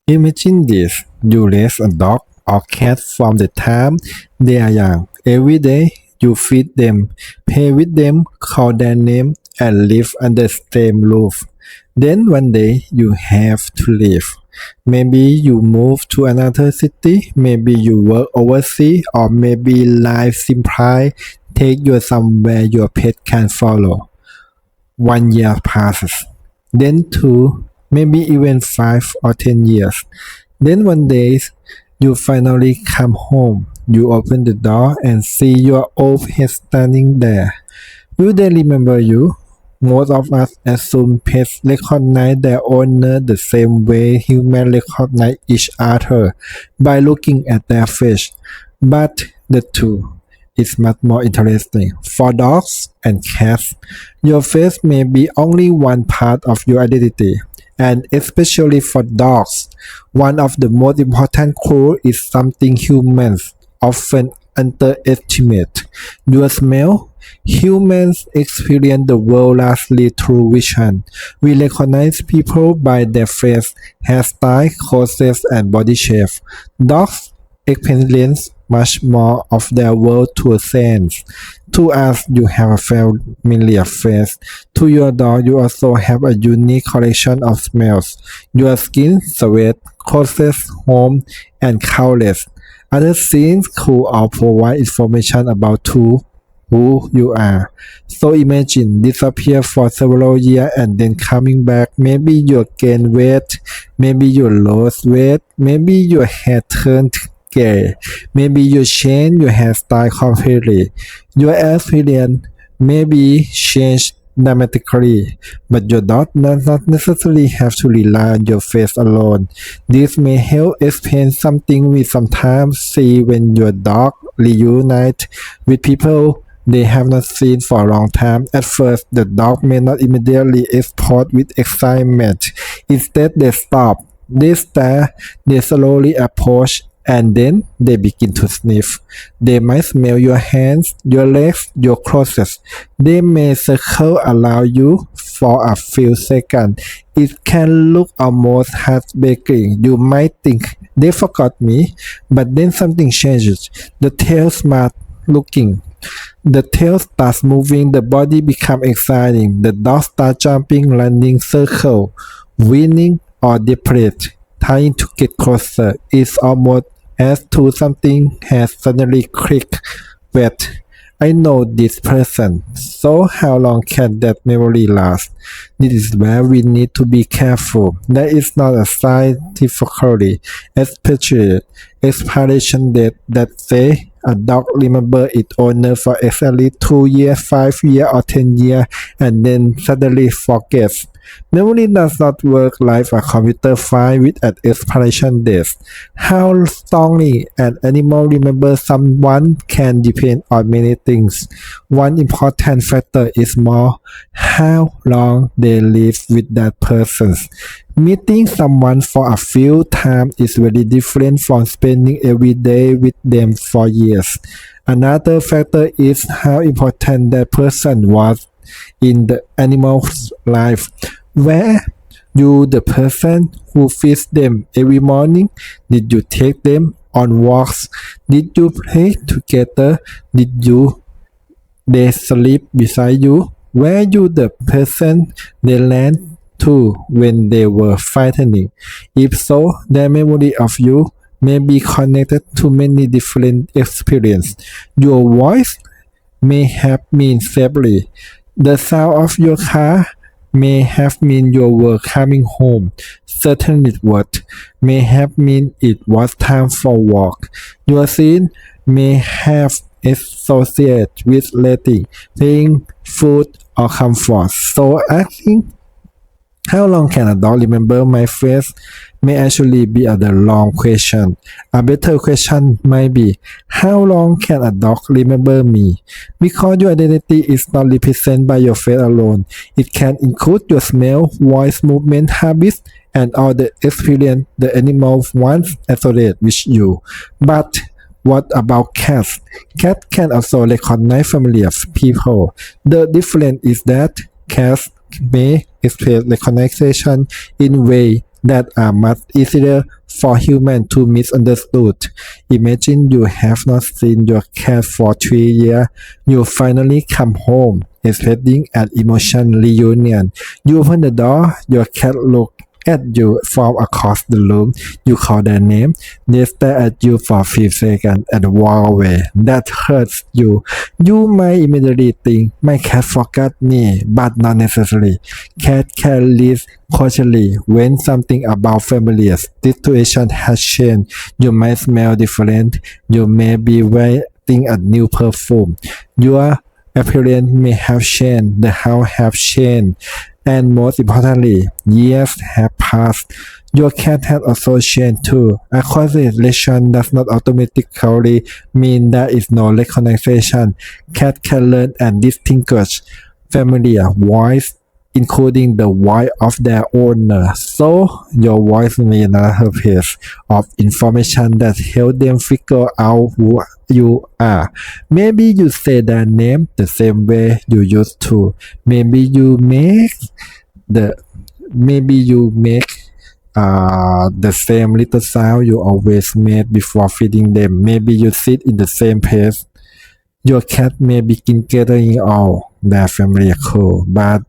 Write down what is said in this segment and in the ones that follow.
Imagine this: you raise a dog or cat from the time they are young. Every day you feed them, play with them, call their name, and live under the same roof. Then one day you have to leave. Maybe you move to another city, maybe you work overseas, or maybe life simply take you somewhere your pet can follow. 1 year passes, then two, maybe even 5 or 10 years. Then one day you finally come home. You open the door and see your old pet standing there. Will they remember you? Most of us assume pets recognize their owner the same way humans recognize each other, by looking at their face. But the truth is much more interesting. For dogs and cats, your face may be only one part of your identity. And especially for dogs, one of the most important clues is something humans often underestimate: your smell. Humans experience the world largely through vision. We recognize people by their face, hairstyle, clothes, and body shape. Dogs experience much more of their world through sense. To us, you have a familiar face. To your dog, you also have a unique collection of smells: your skin, sweat, clothes, home, and countless other scenes could all provide information about who you are. So imagine disappear for several years and then coming back. Maybe you gain weight, maybe you lose weight, maybe your hair turned gray, maybe you change your hairstyle completely. Your appearance maybe changed dramatically, but your dog does not necessarily have to rely on your face alone. This may help explain something we sometimes see when your dog reunites with people they have not seen for a long time. At first, the dog may not immediately explode with excitement. Instead, they stop, they stare, they slowly approach, and then they begin to sniff. They might smell your hands, your legs, your clothes. They may circle around you for a few seconds. It can look almost heartbreaking. You might think they forgot me, but then something changes. The tail starts looking. The tail starts moving, the body becomes exciting, the dog starts jumping, running circles, whining or depressed, trying to get closer. It's almost as though something has suddenly clicked. Wait, I know this person. So how long can that memory last? This is where we need to be careful. There is not a scientifically especially expiration date that say a dog remember its owner for exactly 2 years, 5 years, or 10 years, and then suddenly forgets. Memory does not work like a computer file with an expiration date. How strongly an animal remembers someone can depend on many things. One important factor is more how long they live with that person. Meeting someone for a few times is very different from spending every day with them for years. Another factor is how important that person was in the animal's life. Were you the person who feeds them every morning? Did you take them on walks? Did you play together? Did they sleep beside you? Were you the person they ran to when they were frightening? If so, their memory of you may be connected to many different experiences. Your voice may have meant safely. The sound of your car may have meant you were coming home. Certain words may have meant it was time for a walk. Your scene may have associated with letting, playing, food, or comfort. So asking how long can a dog remember my face may actually be a wrong question. A better question might be, how long can a dog remember me? Because your identity is not represented by your face alone. It can include your smell, voice, movement, habits, and all the experience the animal once associated with you. But what about cats? Cats can also recognize familiar people. The difference is that cats may express recognition in ways that are much easier for humans to misunderstood. Imagine you have not seen your cat for 3 years. You finally come home, expecting an emotional reunion. You open the door, your cat look at you from across the room. You call their name. They stare at you for a few seconds and walk away. That hurts you. You might immediately think, my cat forgot me, but not necessarily. Cat can live cautiously when something about familiar situation has changed. You might smell different. You may be wearing a new perfume. Your appearance may have changed. The house have changed. And most importantly, years have passed. Your cat has also changed too. A constellation does not automatically mean there is no recognition. Cat can learn and distinguish familiar voice, including the voice of their owner. So, your voice may another piece of information that help them figure out who you are. Maybe you say their name the same way you used to. Maybe you make the the same little sound you always made before feeding them. Maybe you sit in the same place. Your cat may begin gathering all their family clue, but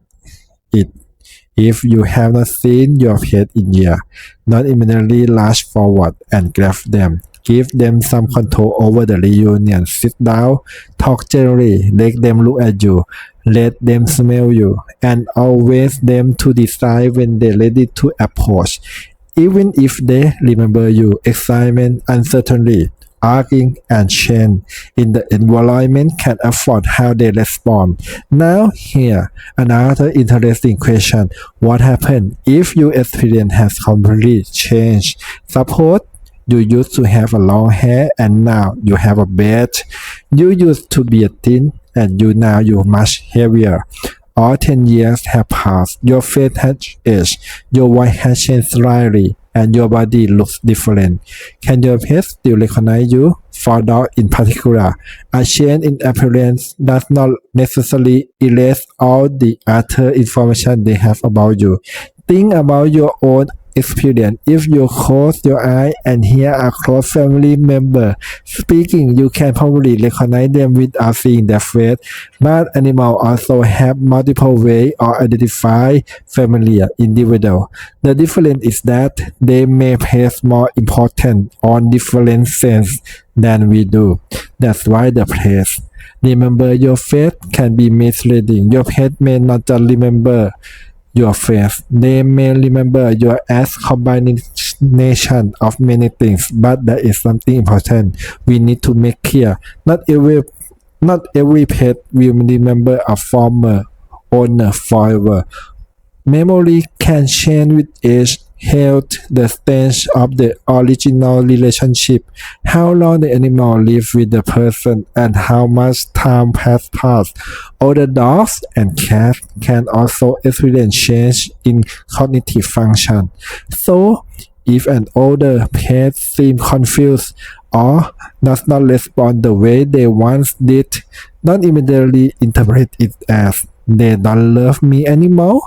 if you have not seen your pet in years, not immediately rush forward and grab them. Give them some control over the reunion. Sit down, talk gently, let them look at you, let them smell you, and always them to decide when they're ready to approach. Even if they remember you, excitement, uncertainty, arguing, and change in the environment can affect how they respond. Now, here, another interesting question. What happens if your experience has completely changed? Suppose you used to have a long hair and now you have a beard. You used to be thin and now you're much heavier. All 10 years have passed. Your face has aged. Your voice has changed slightly and your body looks different. Can your pet still recognize you? For dogs in particular, a change in appearance does not necessarily erase all the other information they have about you. Think about your own experience. If you close your eyes and hear a close family member speaking, you can probably recognize them without seeing their face. But animals also have multiple ways of identify familiar individuals. The difference is that they may place more importance on different sense than we do. That's why the place. Remember your face can be misleading. Your pet may not just remember your face. They may remember your as combination of many things, but there is something important we need to make clear. Not every pet will remember a former owner forever. Memory can change with age, health, the stage of the original relationship, how long the animal lived with the person, and how much time has passed. Older dogs and cats can also experience change in cognitive function. So, if an older pet seems confused or does not respond the way they once did, don't immediately interpret it as they don't love me anymore.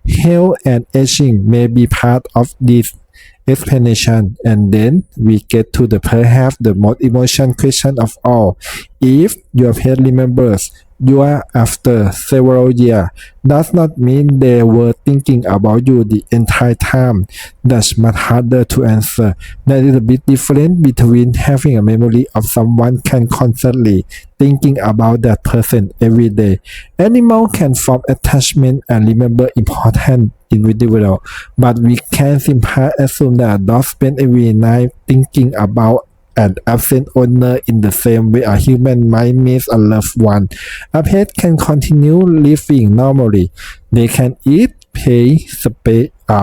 Health and aging may be part of this explanation, and then we get to the perhaps the most emotional question of all. If your pet remembers you after several years, does not mean they were thinking about you the entire time. That's much harder to answer. There is a big difference between having a memory of someone can constantly thinking about that person every day. Animals can form attachment and remember important individual, but we can simply assume that dogs spend every night thinking about an absent owner in the same way a human might miss a loved one. A pet can continue living normally. They can eat, play,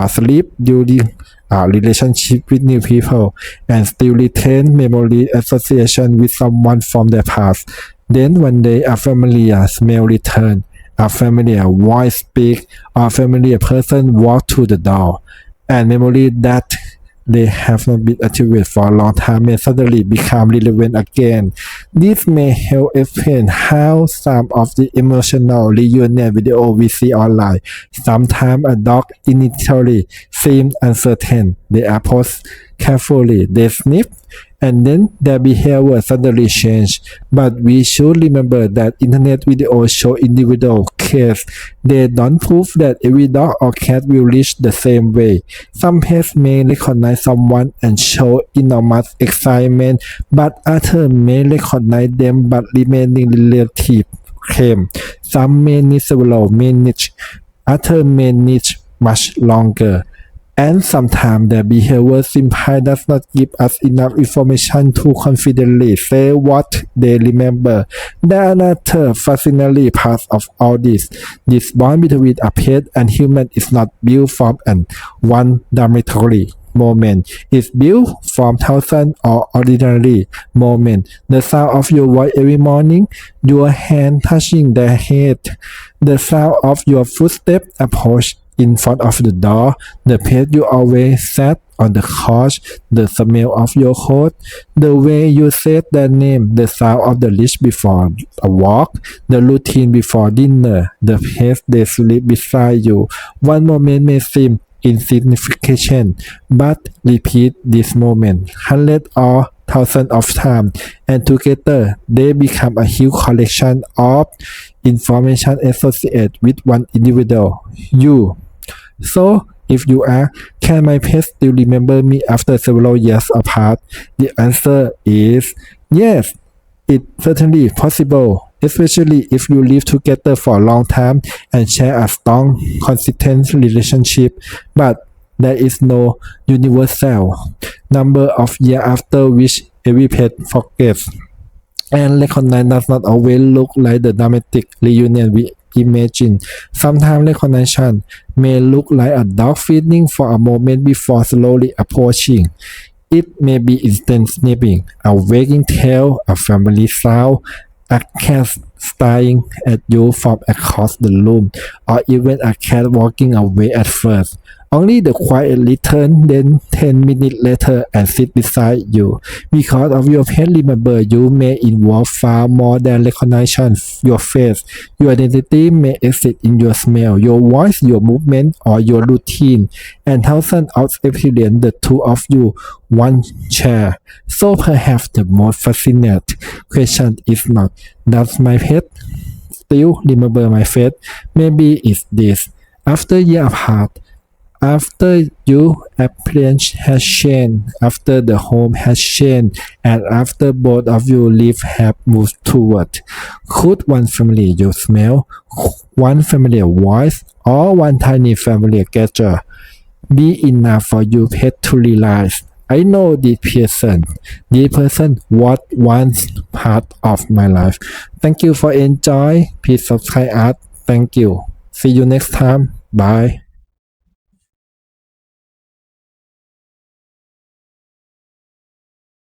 sleep during relationship with new people, and still retain memory association with someone from their past. Then one day a familiar smell return, a familiar voice speak, or a familiar person walk through the door, and memory that they have not been activated for a long time may suddenly become relevant again. This may help explain how some of the emotional reunion videos we see online. Sometimes a dog initially seems uncertain. They approach carefully, they sniff, and then their behavior suddenly change. But we should remember that internet videos show individual cases. They don't prove that every dog or cat will reach the same way. Some pets may recognize someone and show enormous excitement, but others may recognize them but remain relative calm. Some may need several minutes, others may need much longer. And sometimes their behavior simply does not give us enough information to confidently say what they remember. There are another fascinating part of all this. This bond between a pet and human is not built from an one dramatically moment. It's built from thousands of ordinary moments. The sound of your voice every morning, your hand touching their head, the sound of your footstep approach in front of the door, the pet you always sat on the couch, the smell of your coat, the way you said their name, the sound of the leash before a walk, the routine before dinner, the pace they sleep beside you. One moment may seem insignificant, but repeat this moment hundreds or thousands of times, and together they become a huge collection of information associated with one individual, you. So, if you ask, can my pet still remember me after several years apart? The answer is yes, it's certainly possible, especially if you live together for a long time and share a strong, consistent relationship. But there is no universal number of years after which every pet forgets. And recognition does not always look like the dramatic reunion we imagine. Sometimes recognition may look like a dog feeding for a moment before slowly approaching. It may be instant sniffing, a wagging tail, a family sound, a cat staring at you from across the room, or even a cat walking away at first. Only the quiet return then 10 minutes later and sit beside you. Because of your pet remember you may involve far more than recognition. Your face, your identity may exist in your smell, your voice, your movement, or your routine, and thousands of experience the two of you one share. So perhaps the most fascinating question is not, does my pet still remember my face? Maybe it's this. After years apart, after your appearance has changed, after the home has changed, and after both of your lives have moved toward, could one family you smell, one familiar voice, or one tiny familiar gesture be enough for your pet to realize, I know this person was once part of my life. Thank you for enjoying. Please subscribe us. Thank you. See you next time. Bye.